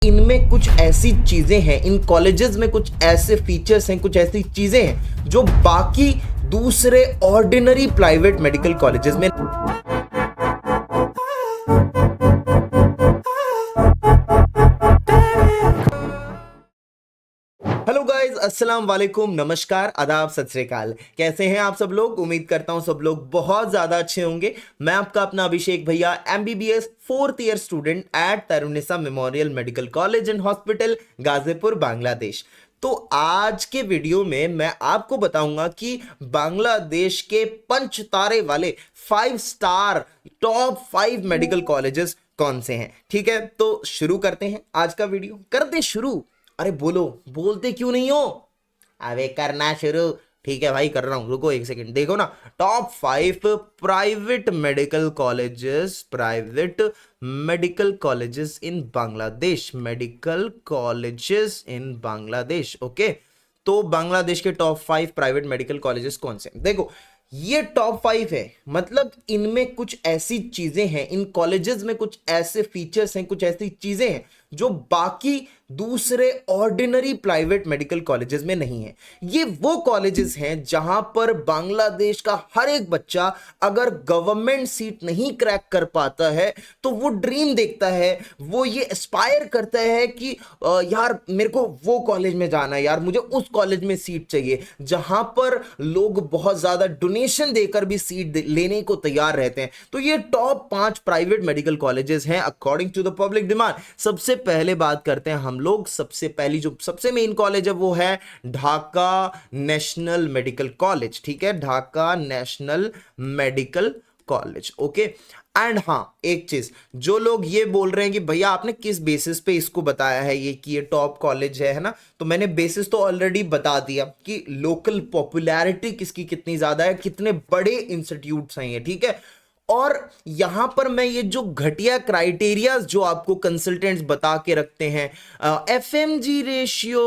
इनमें कुछ ऐसी चीजें हैं, इन कॉलेजेस में कुछ ऐसे फीचर्स हैं, कुछ ऐसी चीजें हैं जो बाकी दूसरे ऑर्डिनरी प्राइवेट मेडिकल कॉलेजेस में। हेलो गाइस, अस्सलाम वालेकुम, नमस्कार, आदाब, सत श्री अकाल। कैसे हैं आप सब लोग? उम्मीद करता हूं सब लोग बहुत ज्यादा अच्छे होंगे। मैं आपका अपना अभिषेक भैया, MBBS 4th year student at Tarunisa memorial medical college and hospital, Ghazipur, Bangladesh. तो आज के वीडियो में मैं आपको बताऊंगा कि बांग्लादेश के पंच तारे वाले 5 स्टार टॉप 5 मेडिकल कॉलेजेस कौन से हैं। ठीक है, तो शुरू करते हैं आज का वीडियो। करते शुरू। अरे बोलो, बोलते क्यों नहीं हो? अबे करना शुरू। ठीक है भाई, कर रहा हूं, रुको एक सेकंड। देखो ना, top 5 private medical colleges in Bangladesh, medical colleges in Bangladesh. Okay, तो बांग्लादेश के टॉप 5 प्राइवेट मेडिकल कॉलेजेस कौन से? देखो, ये टॉप 5 है, मतलब इनमें कुछ ऐसी चीजें हैं, इन कॉलेजेस में कुछ ऐसे फीचर्स हैं, कुछ ऐसी चीजें हैं जो बाकी दूसरे ऑर्डिनरी प्राइवेट मेडिकल कॉलेजेस में नहीं है। ये वो कॉलेजेस हैं जहां पर बांग्लादेश का हर एक बच्चा अगर गवर्नमेंट सीट नहीं क्रैक कर पाता है तो वो ड्रीम देखता है, वो ये एस्पायर करता है कि यार मेरे को वो कॉलेज में जाना है, यार मुझे उस कॉलेज में सीट चाहिए, जहां पर लोग बहुत ज्यादा डोनेशन देकर भी सीट लेने को तैयार रहते हैं। तो ये टॉप 5 प्राइवेट मेडिकल कॉलेजेस हैं according to the public demand. सबसे पहले बात करते हैं हम लोग, सबसे पहली जो सबसे मेन कॉलेज है वो है ढाका नेशनल मेडिकल कॉलेज। ठीक है, Dhaka national medical college. Okay, and हाँ, एक चीज, जो लोग ये बोल रहे हैं कि भैया आपने किस बेसिस पे इसको बताया है ये कि ये टॉप कॉलेज है ना, तो मैंने बेसिस तो ऑलरेडी बता दिया कि लोकल पॉपुलैरिटी किसकी कितनी ज्यादा है, कितने बड़े इंस्टीट्यूट्स हैं ये। ठीक है, और यहां पर मैं ये जो घटिया क्राइटेरियाज जो आपको कंसल्टेंट्स बता के रखते हैं, एफएमजी रेशियो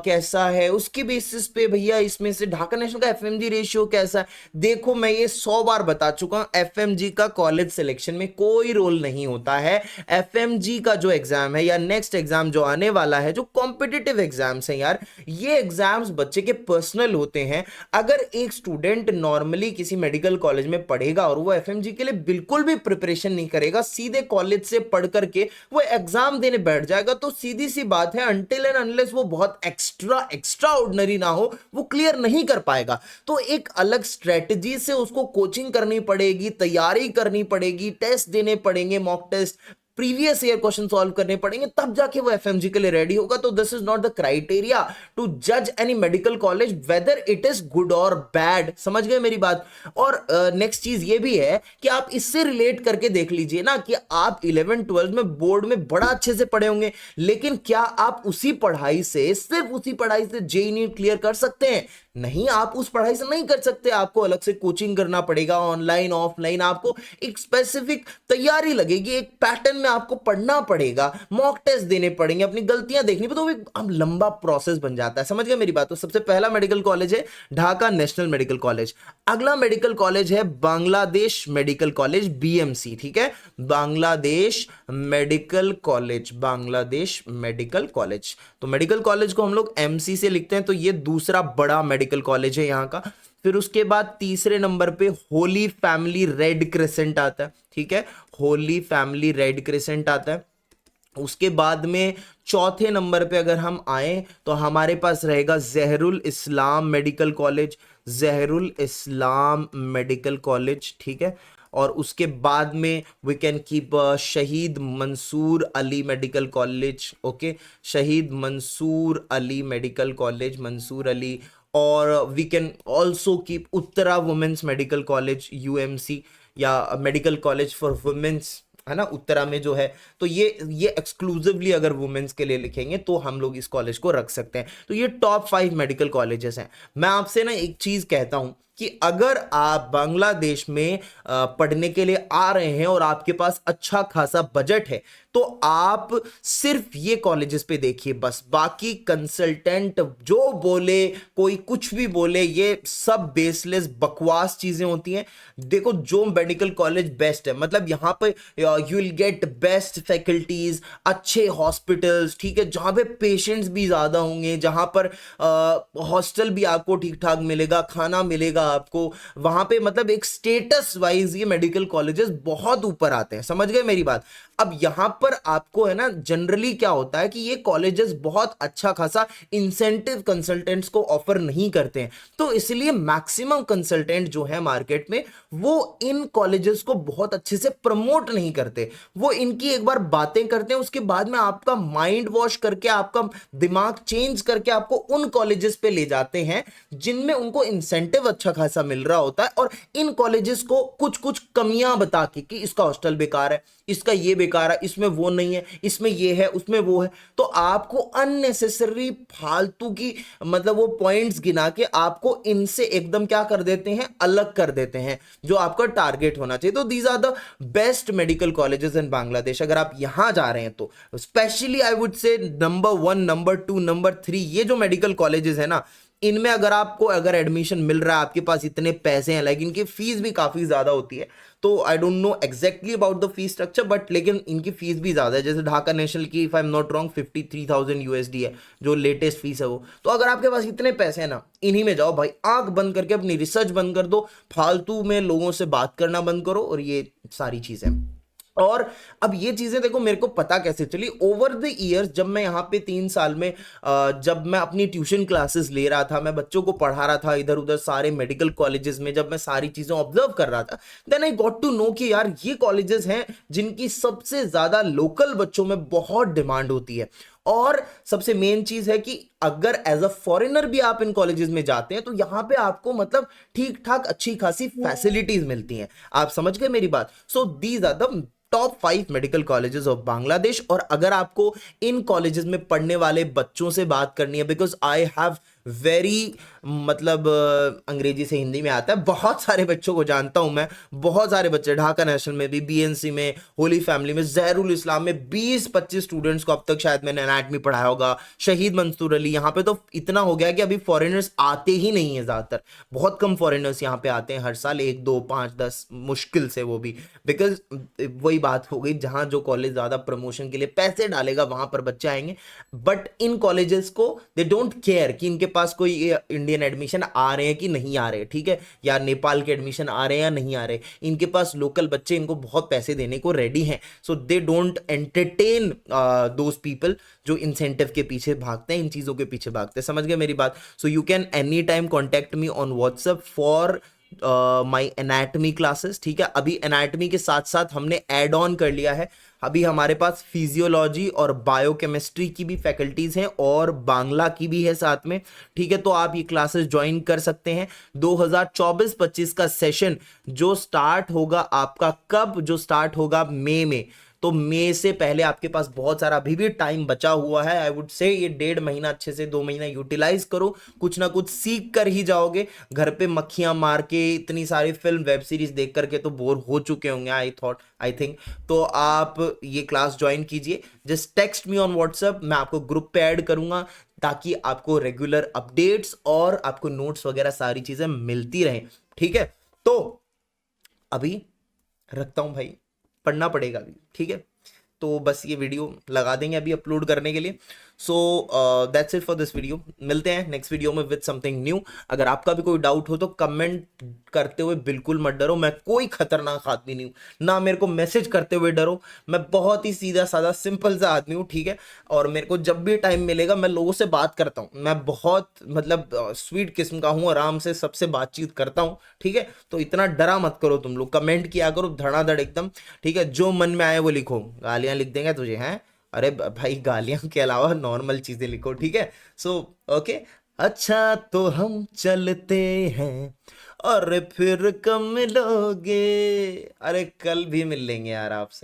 कैसा है, उसके बेसिस पे भैया इसमें से ढाका नेशनल का एफएमजी रेशियो कैसा है। देखो, मैं ये 100 बार बता चुका हूं, एफएमजी का कॉलेज सिलेक्शन में कोई रोल नहीं होता है। एफएमजी का जो एग्जाम है या नेक्स्ट एग्जाम जो आने वाला है, जो कॉम्पिटिटिव एग्जाम्स हैं यार, ये एग्जाम्स बच्चे के पर्सनल होते हैं। अगर एक स्टूडेंट नॉर्मली किसी मेडिकल कॉलेज में पढ़ेगा और वो एफएमजी के लिए बिल्कुल भी प्रिपरेशन नहीं करेगा, सीधे कॉलेज से पढ़ करके वो एग्जाम देने बैठ जाएगा, तो सीधी सी बात है, अनटिल एंड अनलेस वो बहुत एक्स्ट्रा ऑर्डिनरी ना हो, वो क्लियर नहीं कर पाएगा। तो एक अलग स्ट्रेटजी से उसको कोचिंग करनी पड़ेगी, तैयारी करनी पड़ेगी, टेस्ट देने पड़ेंगे, mock test, previous year question solve करने पड़ेंगे, तब जाके वो एफएमजी के लिए रेडी होगा। तो this is not the criteria to जज any medical college whether it is good और बैड। समझ गए मेरी बात? और नेक्स्ट चीज ये भी है कि आप इससे रिलेट करके देख लीजिए ना कि आप 11th 12th में बोर्ड में बड़ा अच्छे से पढ़े होंगे, लेकिन क्या आप उसी पढ़ाई से, सिर्फ उसी पढ़ाई से जेईई नीट क्लियर कर सकते हैं? नहीं, आप उस पढ़ाई से नहीं कर सकते। आपको अलग से कोचिंग करना पड़ेगा, ऑनलाइन ऑफलाइन, आपको एक स्पेसिफिक तैयारी लगेगी, एक पैटर्न में आपको पढ़ना पड़ेगा, मॉक टेस्ट देने पड़ेंगे, अपनी गलतियां देखनी पड़ेगी, तो एक अब लंबा प्रोसेस बन जाता है। समझ गए मेरी बात? तो सबसे पहला मेडिकल कॉलेज है ढाका नेशनल मेडिकल कॉलेज। अगला मेडिकल कॉलेज है बांग्लादेश मेडिकल कॉलेज, बीएमसी। ठीक है, Bangladesh medical college, Bangladesh medical college. तो मेडिकल कॉलेज को हम लोग एमसी से लिखते हैं, तो ये दूसरा बड़ा मेडिकल कॉलेज है यहाँ का। फिर उसके बाद तीसरे नंबर पे होली फैमिली रेड क्रिसेंट आता है। ठीक है, होली फैमिली रेड क्रिसेंट आता है। उसके बाद में चौथे नंबर पे अगर हम आए तो हमारे पास रहेगा जहरुल इस्लाम मेडिकल कॉलेज, जहरुल इस्लाम मेडिकल कॉलेज। ठीक है, और उसके बाद में we can keep Shaheed Mansur Ali medical college. Okay, Shaheed Mansur Ali medical college, Mansur Ali. और we can also keep Uttara women's medical college, UMC, या मेडिकल कॉलेज फॉर वुमेन्स, है ना, उत्तरा में जो है। तो ये एक्सक्लूसिवली अगर वुमेन्स के लिए लिखेंगे तो हम लोग इस कॉलेज को रख सकते हैं। तो ये टॉप 5 मेडिकल कॉलेजेस हैं। मैं आपसे ना एक चीज कहता हूं कि अगर आप बांग्लादेश में पढ़ने के लिए आ रहे हैं और आपके पास अच्छा खासा बजट है तो आप सिर्फ ये कॉलेजेस पे देखिए बस, बाकी कंसल्टेंट जो बोले, कोई कुछ भी बोले, ये सब बेसलेस बकवास चीजें होती हैं। देखो जो मेडिकल कॉलेज बेस्ट है, मतलब यहाँ पे you will get best faculties, अच्छे हॉस्पिटल्स, ठीक है, जहाँ पे पेशेंट्स भी ज्यादा होंगे, जहाँ पर हॉस्टल भी आपको ठीक ठाक मिलेगा, खाना मिलेगा आपको वहां पे, मतलब एक स्टेटस वाइज ये मेडिकल कॉलेजेस बहुत ऊपर आते हैं। समझ गए मेरी बात? अब यहां पर आपको है ना, जनरली क्या होता है कि ये कॉलेजेस बहुत अच्छा खासा इंसेंटिव कंसल्टेंट्स को ऑफर नहीं करते हैं, तो इसलिए मैक्सिमम कंसल्टेंट जो है मार्केट में वो इन कॉलेजेस को बहुत अच्छे से प्रमोट नहीं करते। वो इनकी एक बार बातें करते हैं, उसके बाद में आपका माइंड वॉश करके, आपका दिमाग चेंज करके आपको उन कॉलेजेस पे ले जाते हैं जिनमें उनको इंसेंटिव अच्छा खासा मिल रहा होता है, और इन कॉलेजेस को कुछ कुछ कमियां बता के कि इसका हॉस्टल बेकार है, इसका ये बेकार है, इसमें वो नहीं है, इसमें ये है, उसमें वो है, तो आपको अननेसेसरी फालतू की मतलब वो पॉइंट्स गिना के आपको इनसे एकदम क्या कर देते हैं, अलग कर देते हैं जो आपका टारगेट होना चाहिए। तो these are the best medical colleges in Bangladesh. अगर आप यहां जा रहे हैं तो specially I would say number 1, number 2, number 3 ये जो मेडिकल कॉलेजेस है ना, इनमें अगर आपको अगर एडमिशन मिल रहा है, आपके पास इतने पैसे हैं, लेकिन इनकी फीस भी काफी ज्यादा होती है, तो I don't know exactly about the fees structure, but लेकिन इनकी फीस भी ज्यादा है। जैसे ढाका नेशनल की if I am not wrong 53,000 USD है जो लेटेस्ट फीस है वो। तो अगर आपके पास इतने पैसे हैं ना, इन्हीं में जाओ भाई, आंख बंद करके अपनी रिसर्च बंद कर दो, फालतू में लोगों से बात करना बंद करो, और ये सारी चीजें। और अब ये चीजें देखो मेरे को पता कैसे चली, ओवर द इयर्स जब मैं यहाँ पे 3 साल में जब मैं अपनी ट्यूशन क्लासेस ले रहा था, मैं बच्चों को पढ़ा रहा था इधर उधर सारे मेडिकल कॉलेजेस में, जब मैं सारी चीजें ऑब्जर्व कर रहा था, then I got to know कि यार ये कॉलेजेस हैं जिनकी सबसे ज्यादा लोकल बच्चों में बहुत डिमांड होती है। और सबसे मेन चीज है कि अगर एज अ फॉरेनर भी आप इन कॉलेजेस में जाते हैं तो यहां पे आपको मतलब ठीक ठाक अच्छी खासी फैसिलिटीज मिलती हैं। आप समझ गए मेरी बात? So these are the top 5 medical colleges of Bangladesh. और अगर आपको इन कॉलेजेस में पढ़ने वाले बच्चों से बात करनी है, बिकॉज आई हैव वेरी मतलब अंग्रेजी से हिंदी में आता है, बहुत सारे बच्चों को जानता हूं मैं, बहुत सारे बच्चे ढाका नेशनल में भी, बीएनसी में, होली फैमिली में, जहरुल इस्लाम में 20-25 स्टूडेंट्स को अब तक शायद मैंने एनाटमी पढ़ाया होगा, शहीद मंसूर अली। यहाँ पे तो इतना हो गया कि अभी फॉरेनर्स आते ही नहीं है, ज्यादातर बहुत कम फॉरेनर्स यहाँ पे आते हैं हर साल, 1, 2, 5, 10 मुश्किल से, वो भी बिकॉज वही बात हो गई, जहां जो कॉलेज ज्यादा प्रमोशन के लिए पैसे डालेगा वहां पर बच्चे आएंगे। बट इन कॉलेजेस को दे डोंट केयर कि इनके पास कोई इंडियन एडमिशन आ रहे हैं कि नहीं आ रहे, ठीक है, या नेपाल के एडमिशन आ रहे हैं या नहीं आ रहे, इनके पास लोकल बच्चे इनको बहुत पैसे देने को रेडी हैं। So they don't entertain those people जो इंसेंटिव के पीछे भागते हैं, इन चीजों के पीछे भागते हैं। समझ गए मेरी बात? So you can any time contact me on WhatsApp for my anatomy classes, ठीक है। अभी एनाटमी के साथ साथ हमने एड ऑन कर लिया है, अभी हमारे पास फिजियोलॉजी और बायोकेमिस्ट्री की भी फैकल्टीज हैं और बांग्ला की भी है साथ में, ठीक है। तो आप ये क्लासेस ज्वाइन कर सकते हैं। 2024-25 का सेशन जो स्टार्ट होगा आपका, कब जो स्टार्ट होगा, मई में, तो मई से पहले आपके पास बहुत सारा अभी भी टाइम बचा हुआ है। आई वुड से ये 1.5 महीना अच्छे से 2 महीना यूटिलाइज करो, कुछ ना कुछ सीख कर ही जाओगे। घर पे मक्खियां मार के इतनी सारी फिल्म वेब सीरीज देख करके तो बोर हो चुके होंगे आई थिंक। तो आप ये क्लास ज्वाइन कीजिए, just text me on WhatsApp, मैं आपको ग्रुप पे ऐड करूंगा ताकि आपको रेगुलर अपडेट्स और आपको नोट्स वगैरह सारी चीजें मिलती रहें, ठीक है। तो अभी रखता हूं भाई, पढ़ना पड़ेगा अभी, ठीक है। तो बस ये वीडियो लगा देंगे अभी अपलोड करने के लिए। So that's it for this video, मिलते हैं नेक्स्ट वीडियो में विद समथिंग न्यू। अगर आपका भी कोई डाउट हो तो कमेंट करते हुए बिल्कुल मत डरो, मैं कोई खतरनाक आदमी नहीं हूं, ना मेरे को मैसेज करते हुए डरो, मैं बहुत ही सीधा साधा सिंपल सा आदमी हूं, ठीक है। और मेरे को जब भी टाइम मिलेगा मैं लोगों से बात करता हूं, मैं बहुत मतलब स्वीट किस्म का हूं, आराम से सबसे बातचीत करता हूं, ठीक है। तो इतना डरा मत करो तुम लोग, कमेंट किया करो धड़ाधड़ एकदम, ठीक है। जो मन में आए वो लिखो, गालियां लिख देंगे तुझे हैं, अरे भाई गालियां के अलावा नॉर्मल चीजें लिखो, ठीक है। सो ओके, अच्छा तो हम चलते हैं और फिर कब मिलोगे, अरे कल भी मिल लेंगे यार आपसे।